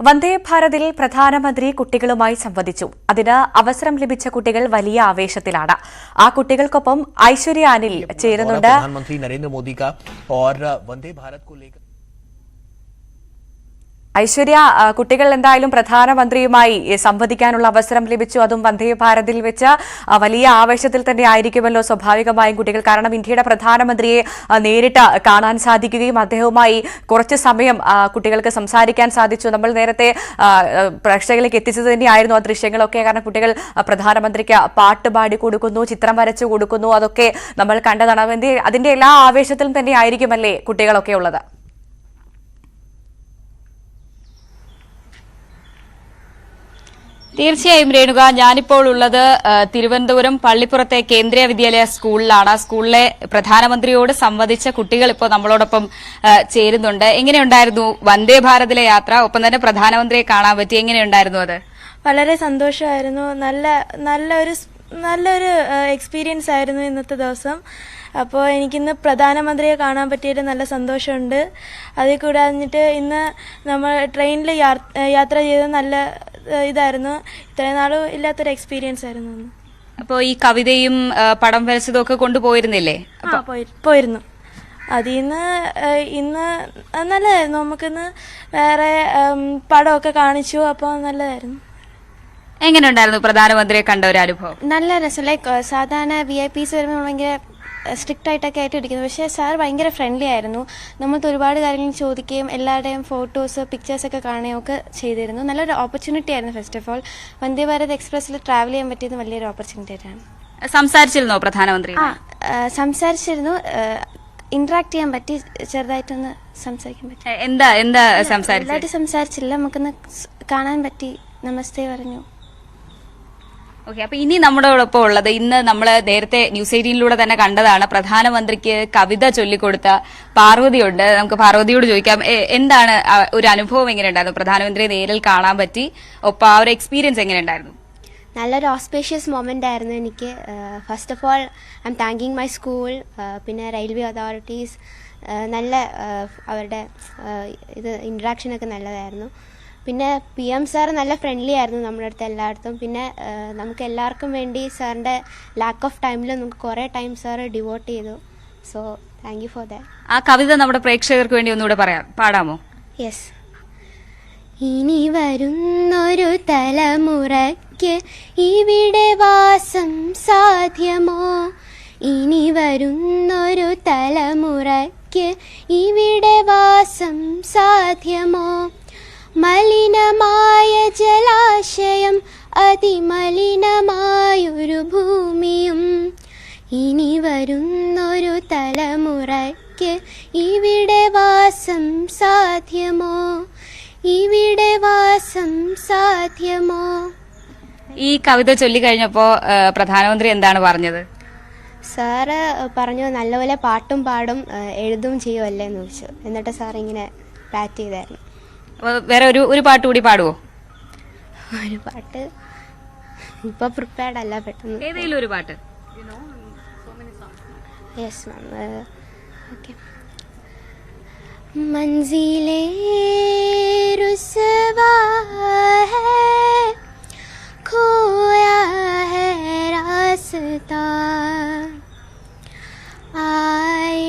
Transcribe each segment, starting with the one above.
വന്ദേ ഭാരതിൽ പ്രധാനമന്ത്രി കുട്ടികളുമായി സംവദിച്ചു. അതിന് അവസരം ലഭിച്ച കുട്ടികൾ വലിയ ആവേശത്തിലാണ്. ആ കുട്ടികൾക്കൊപ്പം ഐശ്വര്യ അനിൽ ചേരുന്നുണ്ട്. प्रधानमंत्री नरेंद्र मोदी का और वंदे भारत को लेकर ഐശ്വര്യ, കുട്ടികൾ എന്തായാലും പ്രധാനമന്ത്രിയുമായി സംവദിക്കാനുള്ള അവസരം ലഭിച്ചു. അതും വന്ദേ ഭാരതിൽ വെച്ച് വലിയ ആവേശത്തിൽ തന്നെ ആയിരിക്കുമല്ലോ സ്വാഭാവികമായും കുട്ടികൾ. കാരണം ഇന്ത്യയുടെ പ്രധാനമന്ത്രിയെ നേരിട്ട് കാണാൻ സാധിക്കുകയും അദ്ദേഹവുമായി കുറച്ച് സമയം കുട്ടികൾക്ക് സംസാരിക്കാൻ സാധിച്ചു. നമ്മൾ നേരത്തെ പ്രേക്ഷകരിലേക്ക് എത്തിച്ചത് തന്നെയായിരുന്നു ആ ദൃശ്യങ്ങളൊക്കെ. കാരണം കുട്ടികൾ പ്രധാനമന്ത്രിക്ക് പാട്ട് പാടി കൊടുക്കുന്നു, ചിത്രം വരച്ചു കൊടുക്കുന്നു, അതൊക്കെ നമ്മൾ കണ്ടതാണ്. അതിന്റെ എല്ലാ ആവേശത്തിലും തന്നെ ആയിരിക്കുമല്ലേ കുട്ടികളൊക്കെ ഉള്ളത്? തീർച്ചയായും രേണുക, ഞാനിപ്പോൾ ഉള്ളത് തിരുവനന്തപുരം പള്ളിപ്പുറത്തെ കേന്ദ്രീയ വിദ്യാലയ സ്കൂളിലാണ്. സ്കൂളിലെ പ്രധാനമന്ത്രിയോട് സംവദിച്ച കുട്ടികൾ ഇപ്പോൾ നമ്മളോടൊപ്പം ചേരുന്നുണ്ട്. എങ്ങനെയുണ്ടായിരുന്നു വന്ദേ ഭാരതിലെ യാത്ര? ഒപ്പം തന്നെ പ്രധാനമന്ത്രിയെ കാണാൻ പറ്റി. എങ്ങനെയുണ്ടായിരുന്നു അത്? വളരെ സന്തോഷമായിരുന്നു. നല്ലൊരു എക്സ്പീരിയൻസ് ആയിരുന്നു ഇന്നത്തെ ദിവസം. അപ്പോൾ എനിക്കിന്ന് പ്രധാനമന്ത്രിയെ കാണാൻ പറ്റിയിട്ട് നല്ല സന്തോഷമുണ്ട്. അതിൽ കൂടാഞ്ഞിട്ട് ഇന്ന് നമ്മൾ ട്രെയിനിൽ യാത്ര ചെയ്ത് നല്ല ഇതായിരുന്നു. ഇത്രയും നാളും ഇല്ലാത്തൊരു എക്സ്പീരിയൻസ് ആയിരുന്നു. അപ്പോൾ ഈ കവിതയും പടം വരച്ചതും ഒക്കെ കൊണ്ടുപോയിരുന്നില്ലേ? പോയിരുന്നു. അതിൽ നിന്ന് ഇന്ന് നല്ലതായിരുന്നു. നമുക്കിന്ന് വേറെ പടമൊക്കെ കാണിച്ചു. അപ്പോൾ നല്ലതായിരുന്നു. എങ്ങനെയുണ്ടായിരുന്നു പ്രധാനമന്ത്രിയെ കണ്ട ഒരു അനുഭവം? നല്ല രസം. ലൈക്ക് സാധാരണ VIP വരുമ്പോൾ ഭയങ്കര സ്ട്രിക്റ്റ് ആയിട്ടൊക്കെ ആയിട്ട് ഇരിക്കുന്നു. പക്ഷേ സാർ ഭയങ്കര ഫ്രണ്ട്ലി ആയിരുന്നു. നമ്മൾക്ക് ഒരുപാട് കാര്യങ്ങൾ ചോദിക്കുകയും എല്ലാവരുടെയും ഫോട്ടോസ് പിക്ചേഴ്സൊക്കെ കാണുകയും ഒക്കെ ചെയ്തിരുന്നു. നല്ലൊരു ഓപ്പർച്യൂണിറ്റി ആയിരുന്നു. First of all Vande Bharat എക്സ്പ്രസ്സിൽ ട്രാവൽ ചെയ്യാൻ പറ്റിയത് വലിയൊരു ഓപ്പർച്യൂണിറ്റി ആയിട്ടാണ്. സംസാരിച്ചിരുന്നോ പ്രധാനമന്ത്രി? സംസാരിച്ചിരുന്നു. ഇന്ററാക്ട് ചെയ്യാൻ പറ്റി. ചെറുതായിട്ടൊന്ന് സംസാരിക്കാൻ പറ്റി. എന്താ സംസാരിച്ചത്? സംസാരിച്ചില്ല. നമുക്കൊന്ന് കാണാൻ പറ്റി. നമസ്തേ പറഞ്ഞു. ഓക്കെ, അപ്പൊ ഇനി നമ്മളോടൊപ്പം ഉള്ളത്, ഇന്ന് നമ്മൾ നേരത്തെ ന്യൂസ് 18 തന്നെ കണ്ടതാണ്, പ്രധാനമന്ത്രിക്ക് കവിത ചൊല്ലിക്കൊടുത്ത പാർവതിയുണ്ട്. നമുക്ക് പാർവതിയോട് ചോദിക്കാം, എന്താണ് ഒരു അനുഭവം? എങ്ങനെയുണ്ടായിരുന്നു? പ്രധാനമന്ത്രിയെ നേരിൽ കാണാൻ പറ്റി, ഒപ്പം ആ ഒരു എക്സ്പീരിയൻസ് എങ്ങനെയുണ്ടായിരുന്നു? നല്ലൊരു ഓസ്പേഷ്യസ് മൊമെന്റ് ആയിരുന്നു എനിക്ക്. First of all I M thanking my school, പിന്നെ റെയിൽവേ അതോറിറ്റീസ്. നല്ല അവരുടെ ഇന്ററാക്ഷനൊക്കെ നല്ലതായിരുന്നു. പിന്നെ PM സാർ നല്ല ഫ്രണ്ട്ലി ആയിരുന്നു നമ്മുടെ അടുത്ത് എല്ലായിടത്തും. പിന്നെ നമുക്ക് എല്ലാവർക്കും വേണ്ടി സാറിൻ്റെ ലാക്ക് ഓഫ് ടൈമിൽ നമുക്ക് കുറേ ടൈം സാർ ഡിവോട്ട് ചെയ്തു. So thank you for that. ആ കവിത നമ്മുടെ പ്രേക്ഷകർക്ക് വേണ്ടി ഒന്നുകൂടെ പാടാമോ? യെസ്. ഇനി വരുന്നൊരു തലമുറയ്ക്ക് ഇവിടെ വാസം സാധ്യമോ? ഇനി വരുന്നൊരു തലമുറയ്ക്ക് ഇവിടെ വാസം സാധ്യമോ? മലിനമായ ജലാശയം, അതിമലിനമായൊരു ഭൂമിയും. ഇനി വരുന്നൊരു തലമുറയ്ക്ക് ഇവിടെ വാസം സാധ്യമോ? ഇവിടെ വാസം സാധ്യമോ? ഈ കവിത ചൊല്ലിക്കഴിഞ്ഞപ്പോ പ്രധാനമന്ത്രി എന്താണ് പറഞ്ഞത്? സാറ് പറഞ്ഞു നല്ലപോലെ പാട്ടും പാടും എഴുതും ചെയ്യുമല്ലേ എന്ന് ചോദിച്ചു. എന്നിട്ട് സാർ ഇങ്ങനെ പാറ്റ് ചെയ്തായിരുന്നു. വേറെ ഒരു പാട്ട് കൂടി പാടുവോ? ഒരു പാട്ട് ഇപ്പൊ പ്രിപ്പയർഡ് അല്ല, പെട്ടെന്ന് ഏതെങ്കിലും ഒരു പാട്ട്. Yes ma'am. ഓക്കെ. मंजिले रुसवा है, खोया है रास्ता, आए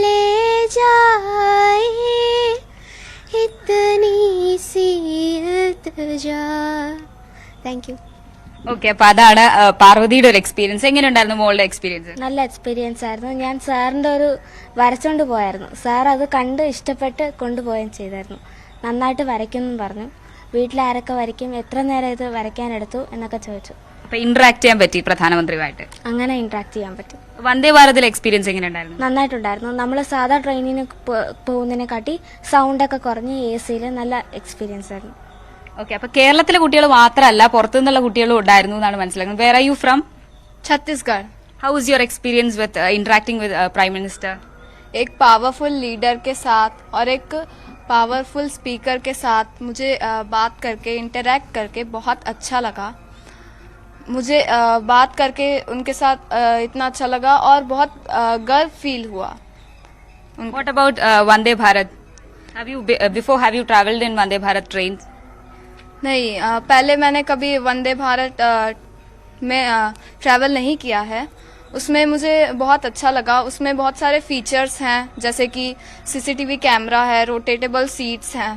ले जाए इतनी सी इल्तिजा. Thank you. ഓക്കെ, അപ്പൊ അതാണ് പാർവതിയുടെ ഒരു എക്സ്പീരിയൻസ്. എങ്ങനെയുണ്ടായിരുന്നു മോളുടെ എക്സ്പീരിയൻസ്? നല്ല എക്സ്പീരിയൻസ് ആയിരുന്നു. ഞാൻ സാറിന്റെ ഒരു വരച്ചോണ്ട് പോയായിരുന്നു. സാർ അത് കണ്ട് ഇഷ്ടപ്പെട്ട് കൊണ്ടുപോവുകയും ചെയ്തായിരുന്നു. നന്നായിട്ട് വരയ്ക്കുമെന്നും പറഞ്ഞു. വീട്ടിലാരൊക്കെ വരയ്ക്കും, എത്ര നേരം ഇത് വരയ്ക്കാനെടുത്തു എന്നൊക്കെ ചോദിച്ചു. അപ്പൊ ഇന്ററാക്ട് ചെയ്യാൻ പറ്റി പ്രധാനമന്ത്രിയുമായിട്ട്? അങ്ങനെ ഇന്ററാക്ട് ചെയ്യാൻ പറ്റും. വന്ദേ ഭാരതിലെ എക്സ്പീരിയൻസ് എങ്ങനെയുണ്ടായിരുന്നു? നന്നായിട്ടുണ്ടായിരുന്നു. നമ്മൾ സാധാ ട്രെയിനിന് പോകുന്നതിനെക്കാട്ടി സൗണ്ടൊക്കെ കുറഞ്ഞ് AC നല്ല എക്സ്പീരിയൻസ് ആയിരുന്നു. ഓക്കെ, അപ്പൊ കേരളത്തിലെ കുട്ടികൾ മാത്രമല്ല പുറത്തുനിന്നുള്ള കുട്ടികളും ഉണ്ടായിരുന്നു എന്നാണ് മനസ്സിലാക്കുന്നത്. Where are you from? Chhattisgarh. How is your experience with interacting with prime minister? एक पावरफुल लीडर के साथ और एक पावरफुल स्पीकर के साथ मुझे बात करके, इंटरेक्ट करके बहुत अच्छा लगा. मुझे बात करके उनके साथ इतना अच्छा लगा और बहुत गर्व फील हुआ. What about Vande Bharat? Have you traveled in Vande Bharat trains? नहीं, पहले मैंने कभी वंदे भारत में ट्रैवल नहीं किया है. उसमें मुझे बहुत अच्छा लगा. उसमें बहुत सारे फीचर्स हैं, जैसे कि सीसीटीवी कैमरा है, रोटेटेबल सीट्स हैं.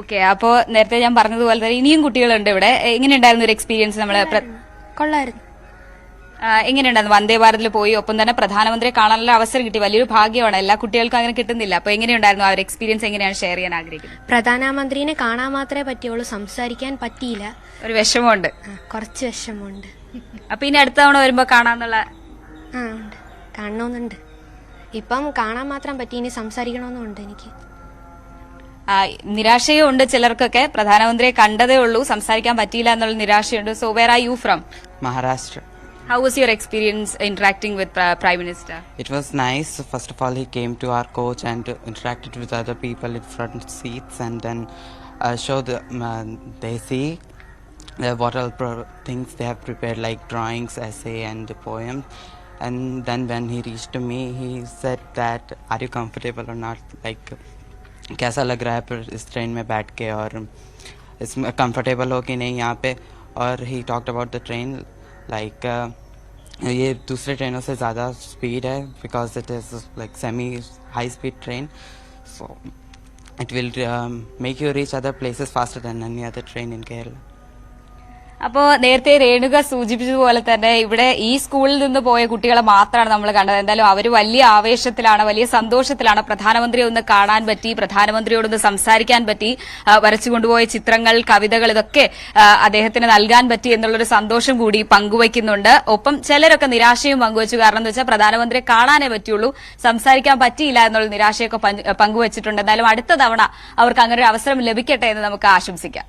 ഓക്കെ, അപ്പോ നേരത്തെ ഞാൻ പറഞ്ഞതുപോലെ തന്നെ ഇനിയും കുട്ടികളുണ്ട് ഇവിടെ. എങ്ങനെയുണ്ടായിരുന്നു ഒരു എക്സ്പീരിയൻസ്? കൊള്ളായിരുന്നു. എങ്ങനെയുണ്ടായിരുന്നു വന്ദേ ഭാരതിൽ പോയി? ഒപ്പം തന്നെ പ്രധാനമന്ത്രിയെ കാണാനുള്ള അവസരം കിട്ടി. വലിയൊരു ഭാഗ്യമാണ്, എല്ലാ കുട്ടികൾക്കും അങ്ങനെ കിട്ടുന്നില്ല. അപ്പൊ എങ്ങനെയുണ്ടായിരുന്നു ആ ഒരു എക്സ്പീരിയൻസ്? എങ്ങനെയാണ് ഷെയർ ചെയ്യാൻ ആഗ്രഹിക്കുന്നത്? പ്രധാനമന്ത്രിനെ കാണാൻ മാത്രമേ പറ്റിയുള്ളൂ, സംസാരിക്കാൻ പറ്റിയില്ല. ഒരു വിഷമമുണ്ട്, കുറച്ച് വിഷമമുണ്ട്. അപ്പൊ ഇനി അടുത്ത തവണ വരുമ്പോ കാണാന്നുള്ള ഉണ്ട്, കാണണമെന്നുണ്ട്. ഇപ്പം കാണാൻ മാത്രം പറ്റി, ഇനി സംസാരിക്കണമെന്നുണ്ട് എനിക്ക്. നിരാശയും ഉണ്ട് ചിലർക്കൊക്കെ. പ്രധാനമന്ത്രിയെ കണ്ടതേ ഉള്ളൂ, സംസാരിക്കാൻ പറ്റിയില്ല എന്നുള്ള നിരാശയുണ്ട്. So where are you from? Maharashtra. How was your experience interacting with Prime Minister? It was nice. First of all, he came to our coach and interacted with other people in front seats, and then showed they see what all things they have prepared, like drawings, essay, and poem. And then when he reached to me, he said that, "Are you comfortable or not? Like, कैसा लग रहा है इस train में बैठ के, और इसमें कंफर्टेबल हो कि नहीं यहाँ पे?" और he talked about the train like ये दूसरे ट्रेनों से ज़्यादा स्पीड है, because it is like semi high speed train, so it will make you reach other places faster than any other train in Kerala. അപ്പോ നേരത്തെ രേണുക സൂചിപ്പിച്ചതുപോലെ തന്നെ ഇവിടെ ഈ സ്കൂളിൽ നിന്ന് പോയ കുട്ടികളെ മാത്രമാണ് നമ്മൾ കണ്ടത്. എന്തായാലും അവർ വലിയ ആവേശത്തിലാണ്, വലിയ സന്തോഷത്തിലാണ്. പ്രധാനമന്ത്രിയെ ഒന്ന് കാണാൻ പറ്റി, പ്രധാനമന്ത്രിയോടൊന്ന് സംസാരിക്കാൻ പറ്റി, വരച്ചു കൊണ്ടുപോയ ചിത്രങ്ങൾ, കവിതകൾ, ഇതൊക്കെ അദ്ദേഹത്തിന് നൽകാൻ പറ്റി എന്നുള്ളൊരു സന്തോഷം കൂടി പങ്കുവയ്ക്കുന്നുണ്ട്. ഒപ്പം ചിലരൊക്കെ നിരാശയും പങ്കുവച്ചു. കാരണം എന്താ വെച്ചാൽ പ്രധാനമന്ത്രിയെ കാണാനേ പറ്റുള്ളൂ, സംസാരിക്കാൻ പറ്റിയില്ല എന്നുള്ള നിരാശയൊക്കെ പങ്കുവച്ചിട്ടുണ്ട്. എന്തായാലും അടുത്ത തവണ അവർക്ക് അങ്ങനെ ഒരു അവസരം ലഭിക്കട്ടെ എന്ന് നമുക്ക് ആശംസിക്കാം.